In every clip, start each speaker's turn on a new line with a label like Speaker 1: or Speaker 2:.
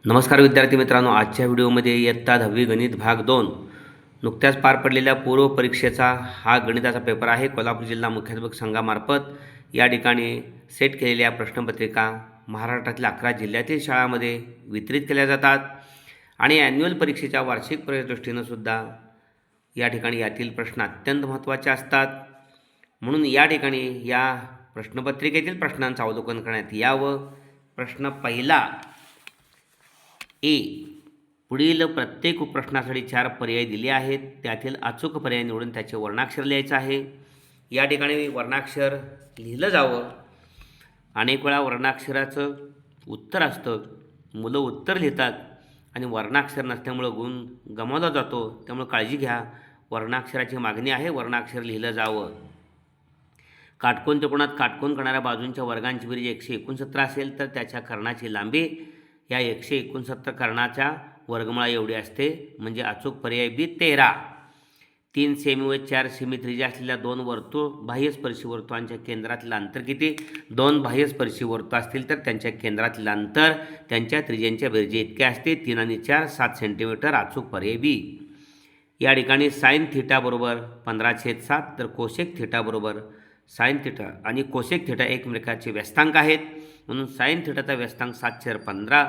Speaker 1: नमस्कार विद्यार्थी मित्रांनो, आजच्या व्हिडिओमध्ये इयत्ता 10वी गणित भाग 2 नुकत्याच पार पडलेल्या पूर्व परीक्षेचा हा गणिताचा पेपर आहे. कोल्हापूर जिल्हा मुख्याध्यापक संघामार्फत या ठिकाणी सेट केलेल्या प्रश्नपत्रिका महाराष्ट्रातील 11 जिल्ह्यातील शाळांमध्ये वितरित केल्या जातात आणि ॲन्युअल परीक्षेच्या वार्षिक परीक्षेच्या दृष्टीनंसुद्धा या ठिकाणी यातील प्रश्न अत्यंत महत्त्वाचे असतात. म्हणून या ठिकाणी या प्रश्नपत्रिकेतील प्रश्नांचं अवलोकन करण्यात यावं. प्रश्न पहिला ए, पुढील प्रत्येक उपप्रश्नासाठी 4 पर्याय दिले आहेत. त्यातील अचूक पर्याय निवडून त्याचे वर्णाक्षर लिहायचं आहे. या ठिकाणी वर्णाक्षर लिहिलं जावं. अनेक वेळा वर्णाक्षराचं उत्तर असतं, मुलं उत्तर लिहितात आणि वर्णाक्षर नसल्यामुळं गुण गमावला जातो. त्यामुळे काळजी घ्या. वर्णाक्षराची मागणी आहे, वर्णाक्षर लिहिलं जावं. काटकोन त्रिकोणात काटकोन करणाऱ्या बाजूंच्या वर्गांची बेरीज 169 असेल तर त्याच्या कर्णाची लांबी या 169 कर्णाच्या वर्गमुळा एवढी असते. म्हणजे अचूक पर्याय बी 13. 3 सेमी व 4 सेमी त्रिज्या असलेल्या 2 वर्तुळ बाह्यस्पर्शी वर्तुळांच्या केंद्रातील अंतर किती? 2 बाह्यस्पर्शी वर्तुळ असतील तर त्यांच्या केंद्रातील अंतर त्यांच्या त्रिज्यांच्या बेरजे इतके असते. 3 आणि 4 7 सेंटीमीटर. अचूक पर्याय बी. या ठिकाणी साइन थिटा बरोबर 15/7 तर कोसेक थिटा बरोबर साइन थिटा आणि कोसेक थिटा एकमेकाचे व्यस्तांक आहेत. म्हणून साइन थिटाचा व्यस्तांक 7/15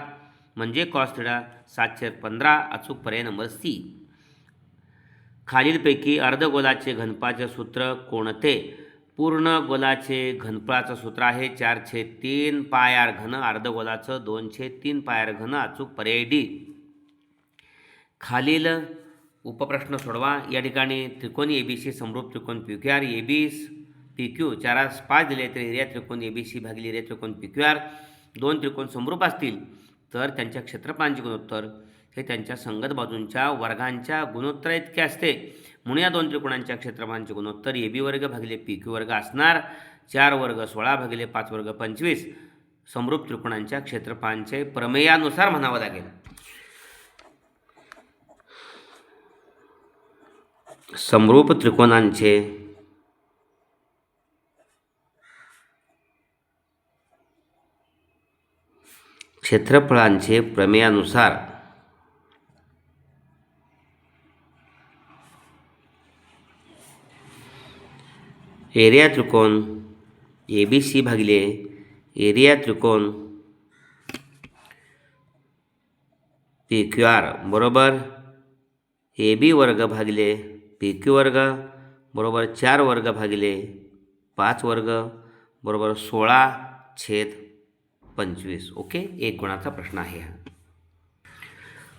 Speaker 1: म्हणजे कॉस थिटा 7/15. अचूक पर्याय नंबर सी. खालीलपैकी अर्धगोलाचे घनफळाचे सूत्र कोणते? पूर्ण गोलाचे घनफळाचं सूत्र आहे 4/3 पाय आर घन. अर्धगोलाचं 2/3 पाय आर घन. अचूक पर्याय डी. खालील उपप्रश्न सोडवा. या ठिकाणी त्रिकोणी एबीसी समरूप त्रिकोण PQR AB PQ 4/5 दिले तर एरिया त्रिकोण ABC भागिले एरिया त्रिकोण PQR 2 त्रिकोण समरूप असतील तर त्यांच्या क्षेत्रफळांचे गुणोत्तर हे त्यांच्या संगत बाजूंच्या वर्गांच्या गुणोत्तरा इतके असते. म्हणून या 2 त्रिकोणांच्या क्षेत्रफळांचे गुणोत्तर AB वर्ग भागिले PQ वर्ग असणार. 4 वर्ग 16 भागिले 5 वर्ग 25 समरूप त्रिकोणांच्या क्षेत्रफळांचे प्रमेयानुसार म्हणावं लागेल. समरूप त्रिकोणांचे क्षेत्रफळांचे प्रमेयानुसार एरिया त्रिकोण ABC भागिले एरिया त्रिकोण PQR बरोबर AB वर्ग भागिले PQ वर्ग बरोबर 4 वर्ग भागिले 5 वर्ग बरोबर 16/25. ओके, 1 गुणाचा प्रश्न आहे हा.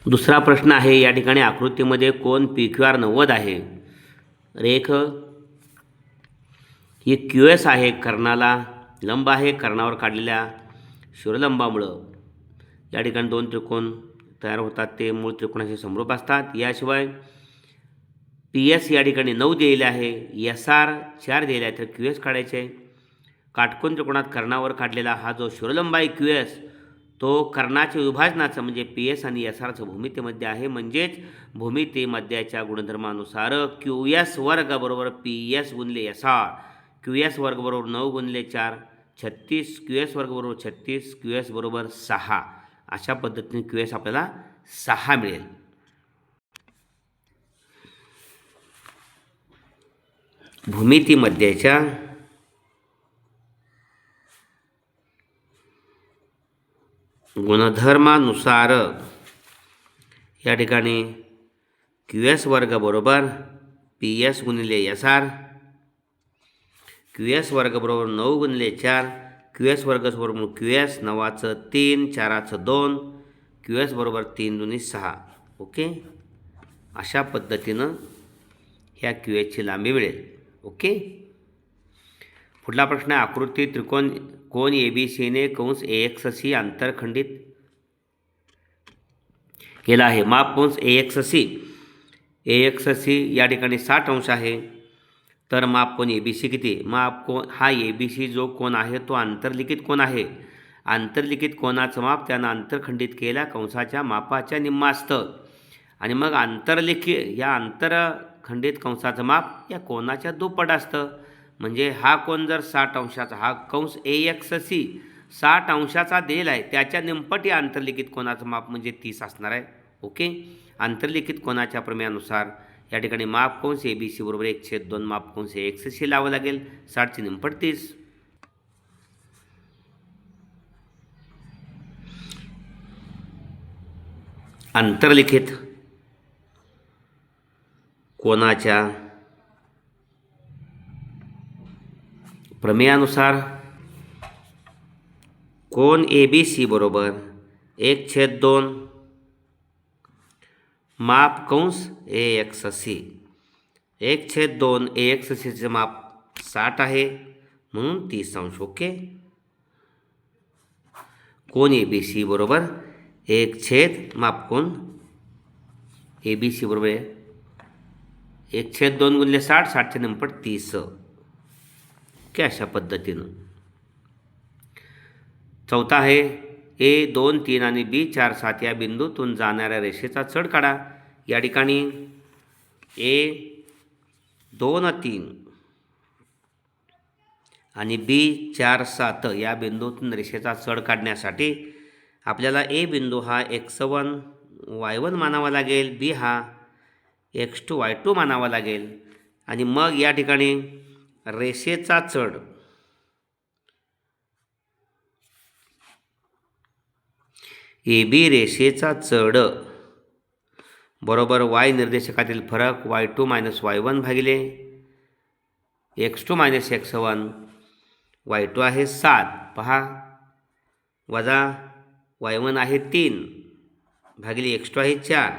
Speaker 1: दुसरा प्रश्न आहे. या ठिकाणी आकृतीमध्ये कोन PQR 90 आहे. रेख ही QS आहे, कर्णाला लंब आहे. कर्णावर काढलेल्या शिरोलंबामुळं या ठिकाणी 2 त्रिकोण तयार होतात. ते मूळ त्रिकोणाशी समरूप असतात. याशिवाय PS या ठिकाणी 9 दिलेले आहे. SR 4 दिलेला आहे तर QS काढायचे आहे. काटकोन त्रिकोणात कर्णावर काढलेला हा जो शिरोलंब आहे QS तो कर्णाच्या विभाजनाचं म्हणजे PS आणि SRचं भूमितीमध्ये आहे. म्हणजेच भूमितीमध्याच्या गुणधर्मानुसार QS वर्ग बरोबर PS गुणिले SR. QS वर्ग बरोबर 9 गुणिले 4 36. QS वर्ग बरोबर 36. QS बरोबर 6. अशा पद्धतीने QS आपल्याला 6 मिळेल. भूमितीमध्याच्या गुणधर्मानुसार या ठिकाणी QS वर्ग बरोबर PS गुणिले SR. QS वर्ग बरोबर 9 गुणिले 4. QS वर्ग बरोबर QS 9चं 3 4चं 2. QS बरोबर 3 दुनी 6. ओके, अशा पद्धतीनं ह्या QSची लांबी मिळेल. ओके, पुढला प्रश्न आहे. आकृती त्रिकोण कोन ABCने कंस AXC आंतरखंडित केला आहे. माप कंस AXC या ठिकाणी 60 अंश आहे. तर माप कोन ABC किती? माप कोन हा ABC जो कोन आहे तो आंतरलिखित कोन आहे. आंतरलिखित कोनाचं माप त्यानं आंतरखंडित केला कंसाच्या मापाच्या निम्म असतं आणि मग या आंतरखंडित कंसाचं माप या कोनाच्या दुप्पट असतं. म्हणजे हा कोन जर 60 अंशाचा, हा कंस AXC 60 अंशाचा दिलेला आहे त्याच्या निमपट या आंतरलिखित कोनाचं माप म्हणजे 30 असणार आहे. ओके. आंतरलिखित कोनाच्या प्रमेयानुसार या ठिकाणी माप कंस ABC बरोबर 1/2 माप कंस AXC लावावं लागेल. 60ची निमपट 30. आंतरलिखित कोनाच्या प्रमेयानुसार कोन ABC बरोबर 1/2 माप कंस AXC. 1/2 AXCचे माप 60 आहे म्हणून 30 अंश. ओके. कोन ABC बरोबर 1/2 माप कोन ABC बरोबर 1/2 गुणिले 60. 60चे निमपट 30. ओके. अशा पद्धतीनं. चौथा आहे A2 3 आणि B4 7 या बिंदूतून जाणाऱ्या रेषेचा चढ काढा. या ठिकाणी A2 3 आणि B4 7 या बिंदूतून रेषेचा चढ काढण्यासाठी आपल्याला A बिंदू हा x1 y1 मानावा लागेल, B हा x2 y2 मानावा लागेल आणि मग या ठिकाणी रेषेचा चढ AB रेषेचा चढ बरोबर y निर्देशकातील फरक y2 - y1 भागिले x2 - x1. y2 आहे 7 पहा, वजा y1 आहे 3 भागिले x2 आहे 4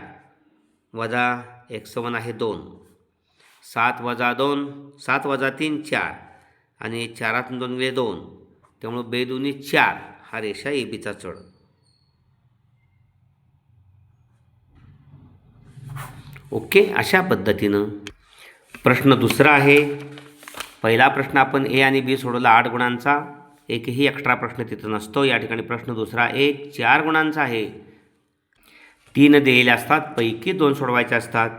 Speaker 1: वजा x1 आहे 2. 7 वजा 2 7 वजा 3 4 आणि 4 2 गेले 2. त्यामुळे 2 2 4 हा रेषा ABचा चढ. ओके. अशा पद्धतीनं प्रश्न दुसरा आहे. पहिला प्रश्न आपण A आणि B सोडवला 8 गुणांचा. एकही एक्स्ट्रा प्रश्न तिथं नसतो. या ठिकाणी प्रश्न दुसरा A 4 गुणांचा आहे. 3 दिलेले असतात, पैकी 2 सोडवायचे असतात.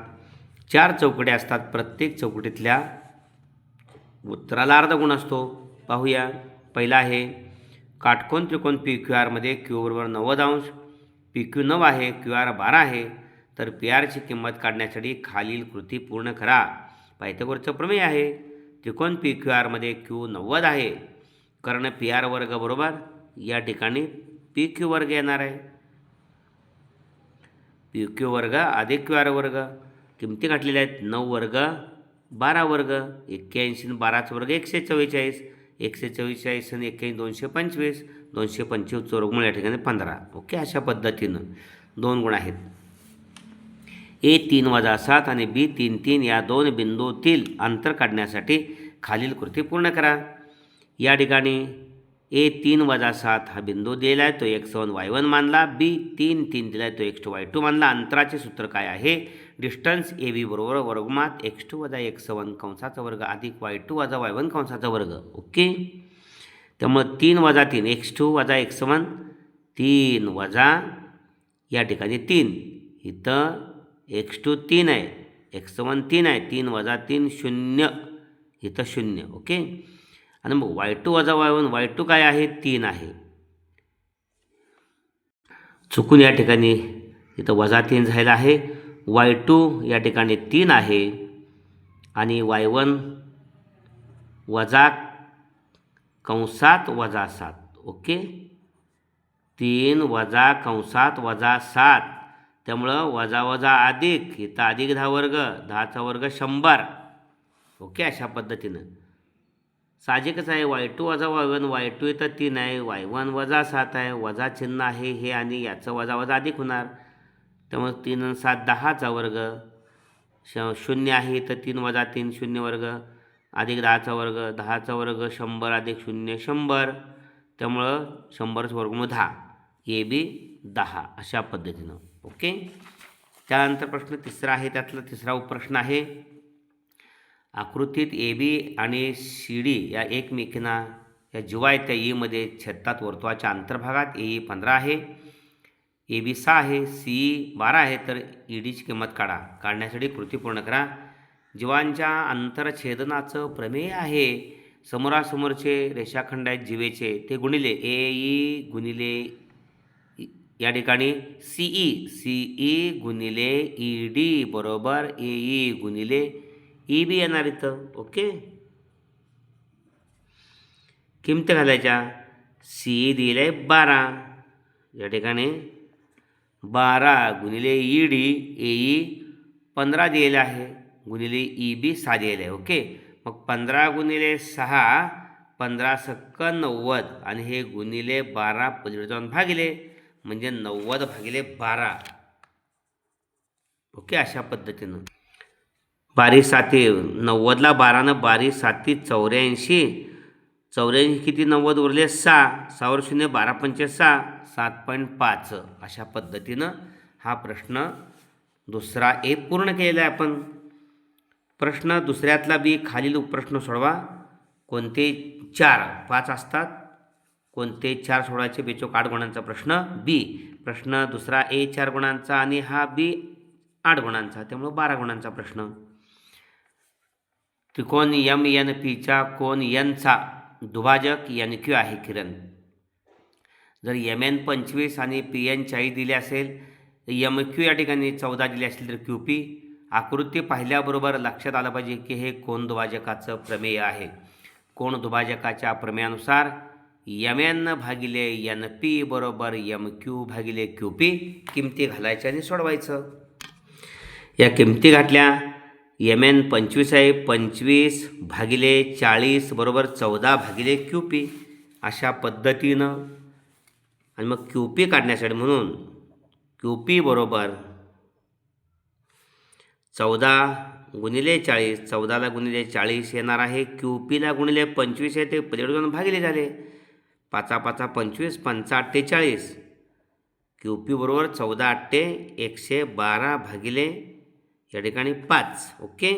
Speaker 1: 4 चौकटे असतात, प्रत्येक चौकटीतल्या उत्तराला अर्धा गुण असतो. पाहूया. पहिला आहे काटकोन त्रिकोण PQR मध्ये Q बरोबर 90 अंश, PQ 9 आहे, QR 12 आहे. तर PRची किंमत काढण्यासाठी खालील कृती पूर्ण करा. पायथागोरसचं प्रमेय आहे. त्रिकोण PQR मध्ये Q 90 आहे, कर्ण PR वर्ग बरोबर या ठिकाणी PQ वर्ग येणार आहे. PQ वर्ग अधिक QR वर्ग. किमती घातलेल्या आहेत. 9 वर्ग 12 वर्ग 81 आणि 12चा वर्ग 144. 144 आणि 81 225. 225 वर्गमूळ या ठिकाणी 15. ओके. अशा पद्धतीनं 2 गुण आहेत. A3 - 7 आणि B3 3 या दोन बिंदूतील अंतर काढण्यासाठी खालील कृती पूर्ण करा. या ठिकाणी A3 - 7 हा बिंदू दिला आहे, तो x1 y1 मानला. B3 3 दिला आहे, तो x2 y2 मानला. अंतराचे सूत्र काय आहे? डिस्टन्स AB बरोबर वर्गमात x2 - x1 कंसाचा वर्ग अधिक y2 - y1 कंसाचा वर्ग. ओके. त्यामुळे 3 - 3 x2 - x1 3 वजा या ठिकाणी 3 इथं x2 3 आहे, x1 3 आहे, 3 - 3 0 इथं 0. ओके. आणि मग y2 - y1 y2 काय आहे? 3 आहे. चुकून या ठिकाणी इथं -3 झालेला आहे. y2 या ठिकाणी 3 आहे आणि y1 वजा कंसात वजा 7. ओके. 3 वजा कंसात वजा 7. त्यामुळं वजा वजा अधिक इथं अधिक 10 वर्ग 10चा वर्ग 100. ओके. अशा पद्धतीनं साहजिकच आहे. y2 - y1 y2 इथं 3 आहे, y1 वजा 7 आहे, वजा चिन्ह आहे हे आणि याचं वजा वजा अधिक होणार. त्यामुळे 3 आणि 7 10चा वर्ग 0 आहे, तर 3 - 3 0 वर्ग अधिक 10चा वर्ग 10चा वर्ग 100 अधिक 0 100. त्यामुळं 100चं वर्गमूळ 10. AB 10 अशा पद्धतीनं. ओके. त्यानंतर प्रश्न तिसरा आहे. त्यातला तिसरा प्रश्न आहे आकृतीत AB आणि CD या एकमेकींना या जीवा आहेत त्या ईमध्ये छेदतात. वर्तुळाच्या अंतर्भागात AE 15 आहे, AB 6 आहे, CE 12 आहे. तर EDची किंमत काढण्यासाठी कृती पूर्ण करा. जीवांच्या अंतरछेदनाचं प्रमेय आहे समोरासमोरचे रेषाखंड आहेत जीवेचे ते गुणिले ए ई गुणिले या ठिकाणी सीई गुणिले ई डी बरोबर ए ई गुणिले ई बी येणार इथं. ओके, किमती घालायच्या. सी दिले आहे 12, या ठिकाणी 12 गुणिले ई डी ए ई 15 दिलेलं आहे गुणिले ई बी 6 दिलेलं आहे. ओके, मग 15 गुणिले 6 15 सक्क 90 आणि हे गुणिले 12 पलीकडे जाऊन भागिले म्हणजे 90 भागिले 12. ओके, अशा पद्धतीनं 12 साती 90ला 12नं 12 साती 84. 84 किती 90 उरले 6, 6 0 12 पंचे 6 7.5. अशा पद्धतीनं हा प्रश्न दुसरा ए पूर्ण केलेला आहे आपण. प्रश्न दुसऱ्यातला बी खालील प्रश्न सोडवा. कोणते 4 5 असतात, कोणते 4 सोडवायचे बेचोक 8 गुणांचा प्रश्न बी. प्रश्न दुसरा ए 4 गुणांचा आणि हा बी 8 गुणांचा, त्यामुळे 12 गुणांचा प्रश्न. त्रिकोण एम एन पीचा कोण एनचा दुभाजक एन क्यू आहे किरण. जर एम एन 25 आणि पी एन 40 दिले असेल, एम क्यू या ठिकाणी 14 दिले असेल तर क्यू पी. आकृती पाहिल्याबरोबर लक्षात आलं पाहिजे की हे कोण दुभाजकाचं प्रमेय आहे. कोण दुभाजकाच्या प्रमेयानुसार एम एन भागिले एन पी बरोबर एम क्यू भागिले क्यू पी. किमती घालायच्या आणि सोडवायचं. या किमती घातल्या. एम एन 25 आहे, 25 भागिले 40 बरोबर 14 भागिले क्यू पी अशा पद्धतीनं. आणि मग क्यू पी काढण्यासाठी म्हणून क्यू पी बरोबर 14 गुणिले 40, 14ला गुणिले 40 येणार आहे. क्यू पीला गुणिले 25 आहे ते पलीकडे जाऊन भागिले झाले. 5 5 25 5 48. क्यू पी बरोबर 14 8 112 भागिले या ठिकाणी 5. ओके,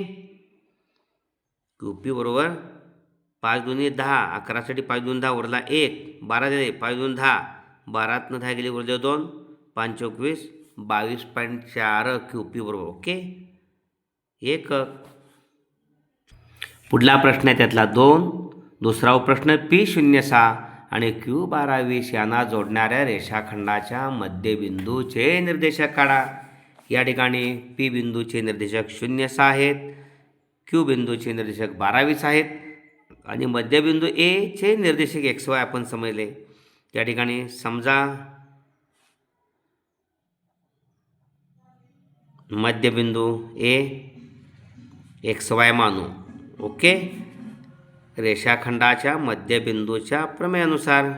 Speaker 1: क्यू पी बरोबर 5 दुनी 10, 11 साठी 5 2 10 उरला 1, 12 दिले 5 2 10, 12तनं 10 गेले उरले 2, 5 24 22.4 क्यू पी बरोबर. ओके, एक. पुढला प्रश्न आहे त्यातला 2. दुसरा प्रश्न P06 आणि Q12 यांना जोडणाऱ्या रेषाखंडाच्या मध्यबिंदूचे निर्देशक काढा. या ठिकाणी P बिंदूचे निर्देशक 06 आहेत, Q बिंदूचे निर्देशक 12 आहेत आणि मध्यबिंदू A चे निर्देशक XY आपण समजले. या ठिकाणी समजा मध्यबिंदू A XY मानू. ओके, रेषाखंडाच्या मध्यबिंदूच्या प्रमेयानुसार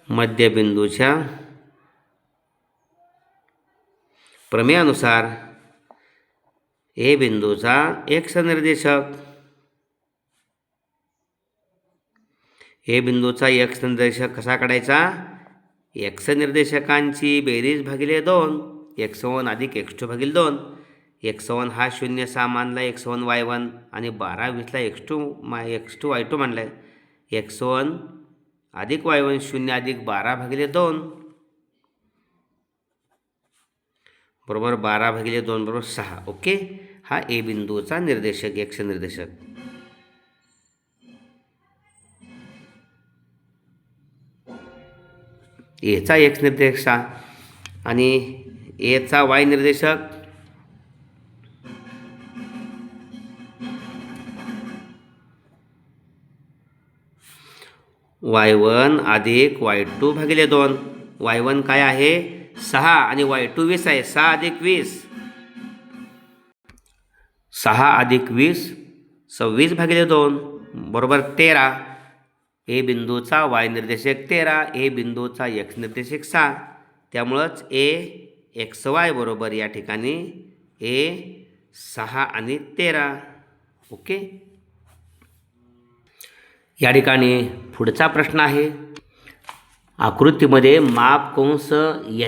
Speaker 1: मध्यबिंदूच्या प्रमेयानुसार ए बिंदूचा एक्स निर्देशक, ए बिंदूचा एक्स निर्देशक कसा काढायचा? एक्स निर्देशकांची बेरीज भागिले 2, x1 अधिक x2 भागिले 2. x1 हा 06 मानला, x1 y1 आणि 12 20ला x2 y2 मानला आहे. x1 अधिक y1 0 अधिक 12 भागिले 2 बरोबर 12 भागिले 2 बरोबर 6. ओके, हा ए बिंदूचा निर्देशक एक्स निर्देशक. एचा एक्स निर्देशक आणि एचा वाय निर्देशक y1 अधिक y2 भागिले 2. y1 काय आहे 6 आणि y2 20 आहे. 6 अधिक 20 6 अधिक 20 26 भागिले 2 बरोबर 13. ए बिंदूचा वाय निर्देशक 13, ए बिंदूचा एक्स निर्देशक 6. त्यामुळंच ए एक्स वाय बरोबर या ठिकाणी ए 6 आणि 13. ओके, या ठिकाणी पुढचा प्रश्न आहे. आकृतीमध्ये मापकंस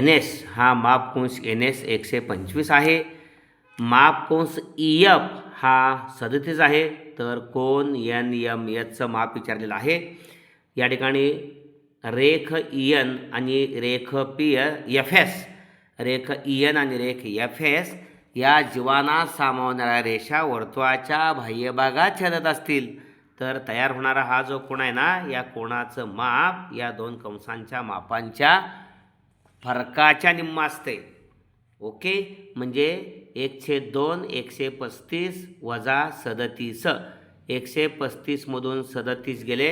Speaker 1: NS हा मापकंस NS 125 आहे, मापकंस EF हा 37 आहे. तर कोण NMSचं माप विचारलेलं आहे. या ठिकाणी रेख EN आणि रेख FS, रेख EN आणि रेख FS या जीवांना सामावणाऱ्या रेषा वर्तुळाच्या बाह्यभागात छेदत असतील तर तयार होणारा हा जो कोन आहे ना, या कोनाचं माप या दोन कंसांच्या मापांच्या फरकाच्या निम्म असते. ओके, म्हणजे 1/2 135 वजा 37. 135 मधून 37 गेले,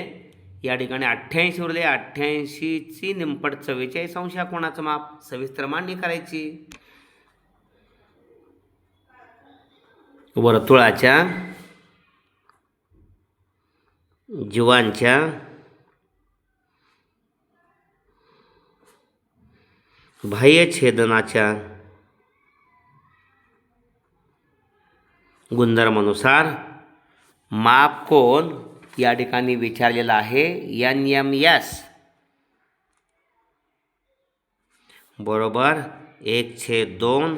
Speaker 1: या ठिकाणी 88 उरले. 88ची निमपट 44 अंश या कोणाचं माप. सविस्तर मांडणी करायची. वर्तुळाच्या जीवांच्या बाह्य छेदनाच्या गुणधर्मानुसार माप कोन या ठिकाणी विचारलेला आहे NMS बरोबर 1/2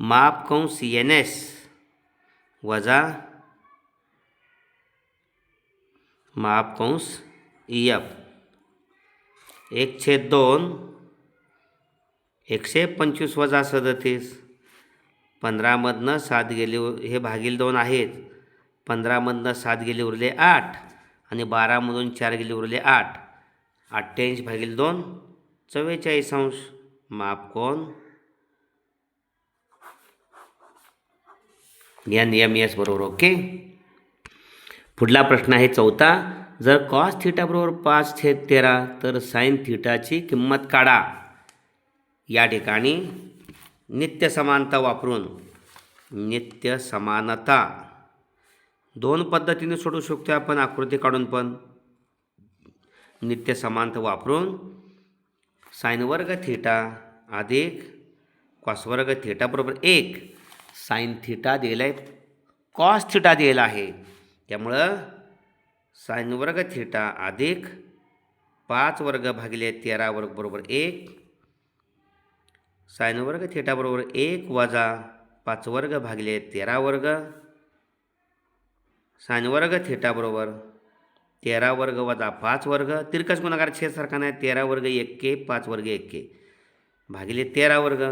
Speaker 1: माप कंस NS वजा माप कंस EF. 1/2 125 वजा 37. 15मधनं 7 गेले, हे भागिले 2 आहेत. 15मधनं 7 गेले उरले 8 आणि 12मधून 4 गेले उरले 8. 88 भागिले 2 44 अंश. माप कोन NMS बरोबर. ओके, पुढला प्रश्न आहे 4था. जर कॉस थिटा बरोबर 5/13 तर साइन थिटाची किंमत काढा. या ठिकाणी नित्य समानता वापरून, नित्य समानता दोन पद्धतीने सोडू शकतो आपण, आकृती काढून पण. नित्य समानता वापरून साइन वर्ग थिटा अधिक कॉस वर्ग थिटा बरोबर 1. साइन थिटा दिलेला आहे, कॉस थिटा दिलेला आहे, त्यामुळं साइन वर्ग थिटा अधिक 5 वर्ग भागिले 13 वर्ग बरोबर 1. साइन वर्ग थिटा बरोबर 1 वजा 5 वर्ग भागिले 13 वर्ग. साइन वर्ग थिटा बरोबर 13 वर्ग वजा 5 वर्ग. तिरकस गुणाकार छेद सारखा नाही. 13 वर्ग 1 5 वर्ग 1 भागिले 13 वर्ग.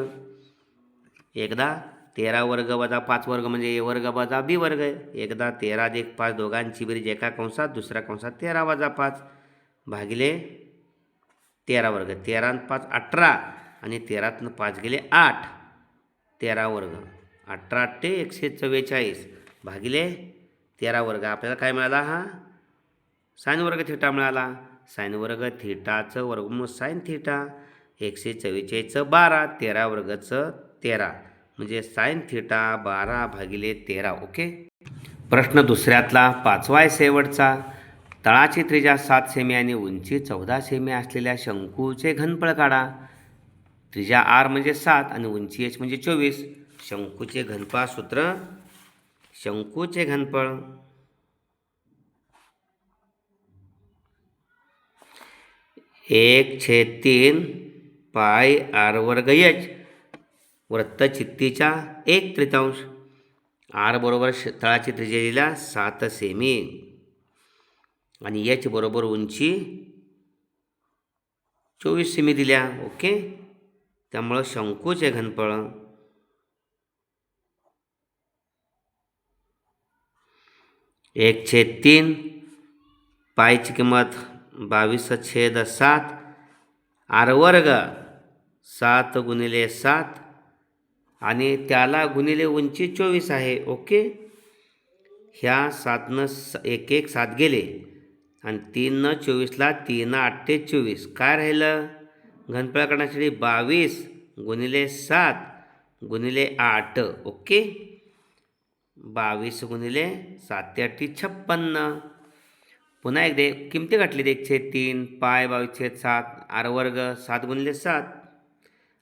Speaker 1: एकदा 13 वर्ग वजा 5 वर्ग म्हणजे A वर्ग वजा B वर्ग. एकदा 13 अधिक 5 दोघांची बेरीज एका कंसात दुसऱ्या कंसात 13 वजा 5 भागिले 13 वर्ग. 13 आणि 5 18 आणि 13तनं 5 गेले 8. 13 वर्ग. 18 ते 144 भागिले 13 वर्ग. आपल्याला काय मिळाला? हा साइन वर्ग थिटा मिळाला. साइन वर्ग थिटाचं वर्गमूळ साइन थिटा. 144चं 12, 13 वर्गचं 13 म्हणजे साइन थिटा 12 भागिले 13. ओके, प्रश्न दुसऱ्यातला 5वा आहे शेवटचा. तळाची त्रिज्या 7 सेमी आणि उंची 14 सेमी असलेल्या शंकूचे घनफळ काढा. त्रिज्या R म्हणजे 7 आणि उंची H म्हणजे 24. शंकूचे घनफळ सूत्र, शंकूचे घनफळ 1/3 पाय R वर्ग H. वृत्तचित्तीच्या 1/3. R बरोबर तळाची त्रिज्या दिल्या 7 सेमी आणि H बरोबर उंची 24 सेमी दिल्या. ओके, त्यामुळं शंकूचे घनफळ 1/3 पायची किंमत 22/7 R वर्ग 7 गुणिले 7 आणि त्याला गुणिले उंची 24 आहे. ओके, ह्या 7नं 1 7 गेले आणि 3नं 24ला 3 8 ते 24 काय राहिलं? घनफळ काढण्यासाठी 22 गुणिले 7 गुणिले 8. ओके, 22 गुणिले 7 ते 8 56. पुन्हा एकदा किमती गाठली. 1/3 पाय 22/7 R वर्ग 7 गुणिले 7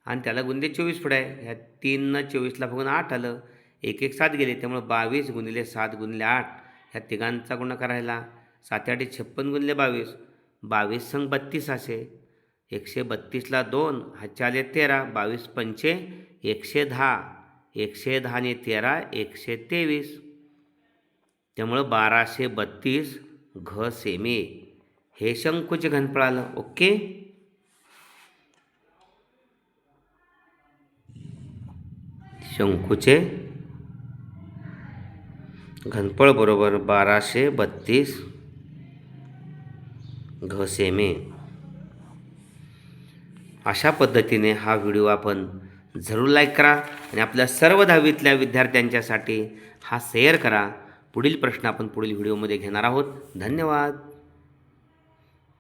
Speaker 1: आणि त्याला गुणिले 24 पुढे आहे. ह्या 3नं 24ला बघून 8 आलं. 1 1 7 गेले, त्यामुळे 22 गुणिले 7 गुणिले 8 ह्या तिघांचा गुणाकार राहिला. 7 8 56 गुणिले 22. 22 संग 32 असे. 132ला 2 हातचे आले 13. 22 पंचे 110. 110 आणि 13 123. त्यामुळं 1232 घ सेमी हे शंकूचे घनफळ आलं. ओके, शंकूचे घनफळ बरोबर 1232 घ सेमे. अशा पद्धतीने हा व्हिडिओ आपण जरूर लाईक करा आणि आपल्या सर्व 10वीतल्या विद्यार्थ्यांच्यासाठी हा शेअर करा. पुढील प्रश्न आपण पुढील व्हिडिओमध्ये घेणार आहोत. धन्यवाद.